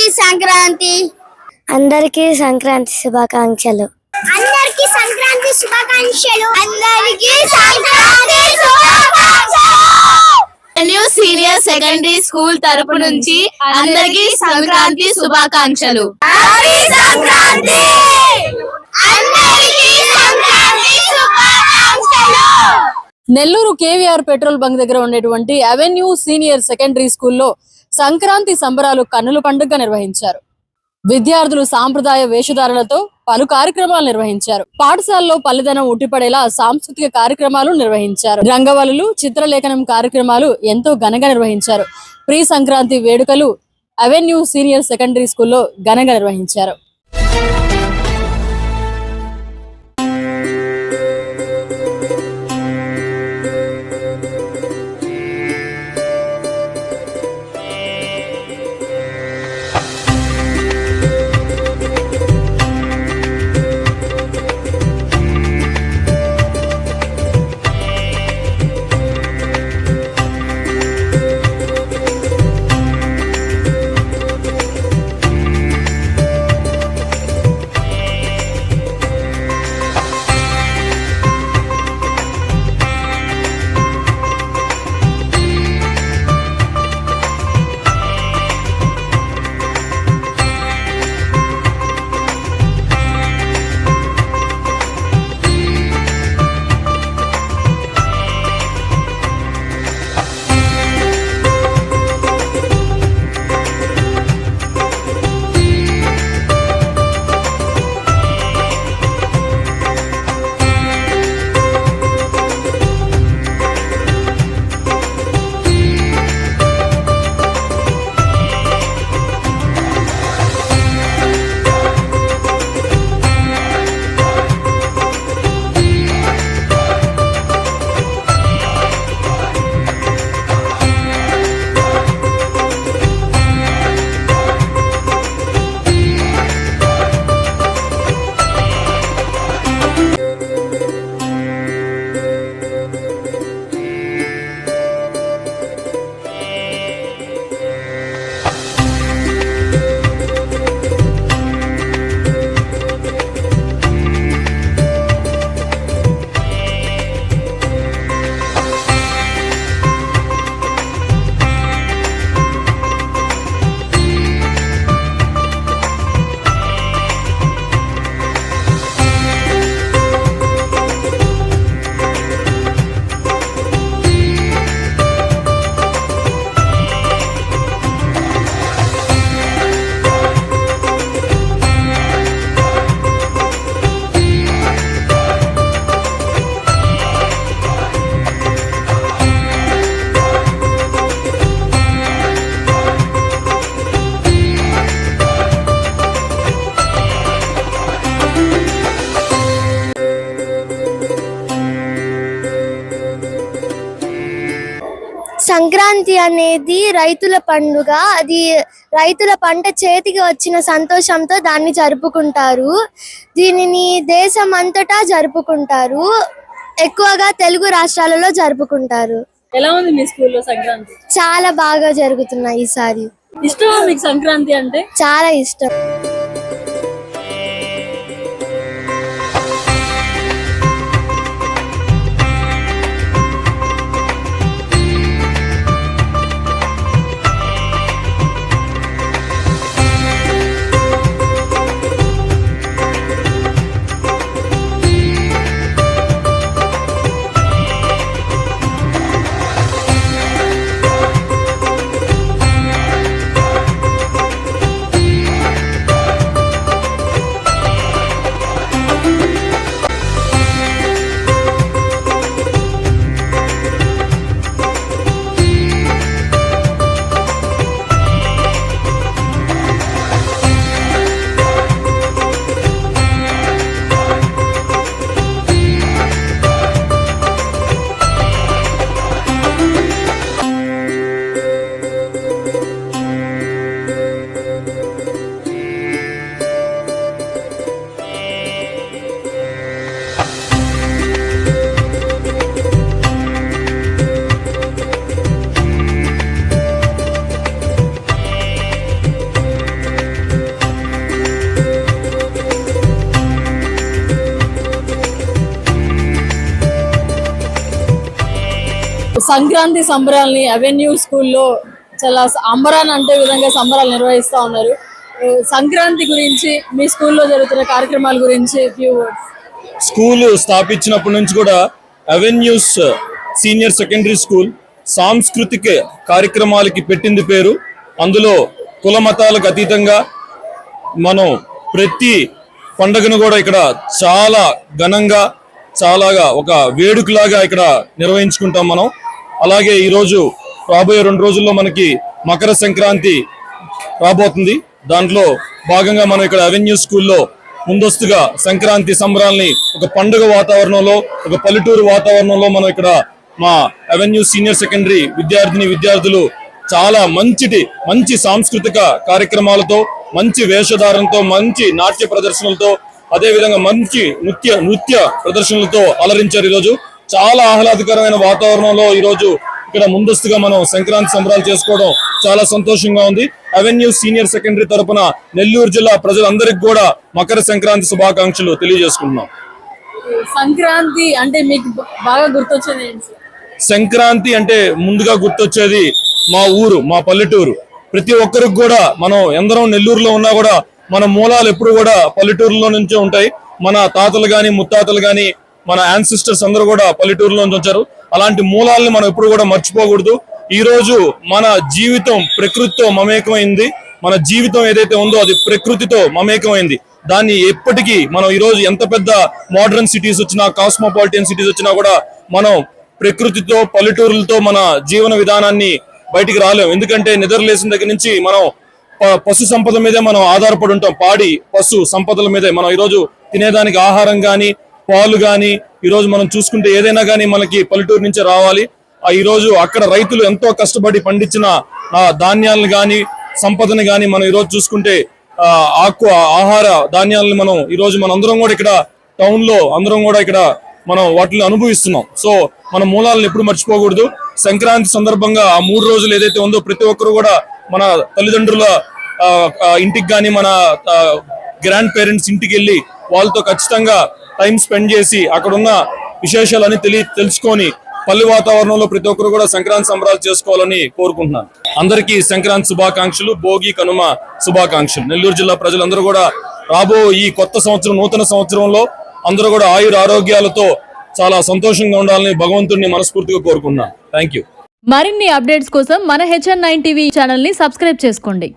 Happy Sankranti. అందరికీ సంక్రాంతి శుభాకాంక్షలు. అందరికీ సంక్రాంతి శుభాకాంక్షలు. అందరికీ సంక్రాంతి శుభాకాంక్షలు. న్యూ సీనియర్ సెకండరీ స్కూల్ తరపు నుంచి అందరికీ సంక్రాంతి శుభాకాంక్షలు. హ్యాపీ సంక్రాంతి. అందరికీ సంక్రాంతి శుభాకాంక్షలు. నెల్లూరు కేవీఆర్ పెట్రోల్ బంక్ దగ్గర ఉండేటువంటి అవెన్యూ సీనియర్ సెకండరీ స్కూల్లో సంక్రాంతి సంబరాలు కన్నుల పండుగ నిర్వహించారు. విద్యార్థులు సాంప్రదాయ వేషధారణలతో పలు కార్యక్రమాలు నిర్వహించారు. పాఠశాలలో పల్లెదనం ఉట్టిపడేలా సాంస్కృతిక కార్యక్రమాలు నిర్వహించారు. రంగవల్లులు, చిత్రలేఖనం కార్యక్రమాలు ఎంతో ఘనంగా నిర్వహించారు. ప్రీ సంక్రాంతి వేడుకలు అవెన్యూ సీనియర్ సెకండరీ స్కూల్లో ఘనంగా నిర్వహించారు. సంక్రాంతి అనేది రైతుల పండుగ. అది రైతుల పంట చేతికి వచ్చిన సంతోషంతో దాన్ని జరుపుకుంటారు. దీనిని దేశం అంతటా జరుపుకుంటారు. ఎక్కువగా తెలుగు రాష్ట్రాలలో జరుపుకుంటారు. ఎలా ఉంది మీ స్కూల్లో సంక్రాంతి? చాలా బాగా జరుగుతున్నాయి ఈసారి. ఇష్టమా మీకు సంక్రాంతి అంటే? చాలా ఇష్టం. సంక్రాంతి సంబరాల్ని అవెన్యూ స్కూల్లో చాలా అంబరాన్ అంటే విధంగా సంబరాలు నిర్వహిస్తా ఉన్నారు. సంక్రాంతి గురించి మీ స్కూల్లో జరుగుతున్న కార్యక్రమాల గురించి ఫ్యూ వర్డ్స్. స్కూల్ స్థాపించినప్పటి నుంచి కూడా అవెన్యూస్ సీనియర్ సెకండరీ స్కూల్ సాంస్కృతిక కార్యక్రమాలకి పెట్టింది పేరు. అందులో కుల మతాలకు అతీతంగా మనం ప్రతి పండుగను కూడా ఇక్కడ చాలా ఘనంగా చాలాగా ఒక వేడుకలాగా ఇక్కడ నిర్వహించుకుంటాం మనం. అలాగే ఈరోజు రాబోయే 2 రోజుల్లో మనకి మకర సంక్రాంతి రాబోతుంది. దాంట్లో భాగంగా మనం ఇక్కడ అవెన్యూ స్కూల్లో ముందస్తుగా సంక్రాంతి సంబరాల్ని ఒక పండుగ వాతావరణంలో, ఒక పల్లెటూరు వాతావరణంలో మనం ఇక్కడ మా అవెన్యూ సీనియర్ సెకండరీ విద్యార్థులు చాలా మంచి సాంస్కృతిక కార్యక్రమాలతో, మంచి వేషధారణతో, మంచి నాట్య ప్రదర్శనలతో, అదే విధంగా మంచి నృత్య ప్రదర్శనలతో అలరించారు. ఈరోజు చాలా ఆహ్లాదకరమైన వాతావరణంలో ఈరోజు ఇక్కడ ముందస్తుగా మనం సంక్రాంతి సంబరాలు చేసుకోవడం చాలా సంతోషంగా ఉంది. అవెన్యూ సీనియర్ సెకండరీ తరపున నెల్లూరు జిల్లా ప్రజలందరికీ కూడా మకర సంక్రాంతి శుభాకాంక్షలు తెలియజేసుకుంటున్నాం. సంక్రాంతి అంటే మీకు బాగా గుర్తొచ్చేది ఏంటి? సంక్రాంతి అంటే ముందుగా గుర్తొచ్చేది మా ఊరు, మా పల్లెటూరు. ప్రతి ఒక్కరికి కూడా మనం ఎందరం నెల్లూరులో ఉన్నా కూడా మన మూలాలు ఎప్పుడు కూడా పల్లెటూరులో నుంచే ఉంటాయి. మన తాతలు గాని, ముత్తాతలు గాని, మన యాన్సిస్టర్స్ అందరూ కూడా పల్లెటూరులో నుంచి వచ్చారు. అలాంటి మూలాలను మనం ఎప్పుడు కూడా మర్చిపోకూడదు. ఈ రోజు మన జీవితం ప్రకృతితో మమేకమైంది. మన జీవితం ఏదైతే ఉందో అది ప్రకృతితో మమేకమైంది. దాన్ని ఎప్పటికీ మనం ఈ రోజు ఎంత పెద్ద మోడర్న్ సిటీస్ వచ్చినా, కాస్మోపాలిటన్ సిటీస్ వచ్చినా కూడా మనం ప్రకృతితో, పల్లెటూరులతో మన జీవన విధానాన్ని బయటికి రాలేం. ఎందుకంటే నిద్రలేసిన దగ్గర నుంచి మనం పశు సంపద మీదే మనం ఆధారపడి ఉంటాం. పాడి పశు సంపదల మీదే మనం ఈరోజు తినేదానికి ఆహారం గాని, పాలు గాని, ఈరోజు మనం చూసుకుంటే ఏదైనా గానీ మనకి పల్లెటూరు నుంచే రావాలి. ఈ రోజు అక్కడ రైతులు ఎంతో కష్టపడి పండించిన ధాన్యాలను గాని, సంపదని గాని మనం ఈరోజు చూసుకుంటే ఆహార ధాన్యాలను మనం ఈరోజు మనందరం కూడా ఇక్కడ టౌన్ లో అందరం కూడా ఇక్కడ మనం వాటిని అనుభవిస్తున్నాం. సో మన మూలాలను ఎప్పుడు మర్చిపోకూడదు. సంక్రాంతి సందర్భంగా ఆ 3 రోజులు ఏదైతే ఉందో ప్రతి ఒక్కరు కూడా మన తల్లిదండ్రుల ఇంటికి కానీ, మన గ్రాండ్ పేరెంట్స్ ఇంటికి వెళ్ళి వాళ్ళతో ఖచ్చితంగా టైం స్పెండ్ చేసి అక్కడున్న విశేషాలని తెలుసుకొని పల్లె వాతావరణంలో ప్రతి ఒక్కరు కూడా సంక్రాంతి సంబరాలు చేసుకోవాలని కోరుకుంటున్నాను. అందరికీ సంక్రాంతి శుభాకాంక్షలు, భోగి కనుమ శుభాకాంక్షలు. నెల్లూరు జిల్లా ప్రజలందరూ కూడా రాబో ఈ కొత్త సంవత్సరం, నూతన సంవత్సరంలో అందరూ కూడా ఆయుర ఆరోగ్యాలతో చాలా సంతోషంగా ఉండాలని భగవంతుడిని మనస్ఫూర్తిగా కోరుకుంటున్నాను. Thank you. మరిన్ని అప్డేట్స్ కోసం మన HN9 టీవీ ఛానల్ ని సబ్స్క్రైబ్ చేసుకోండి.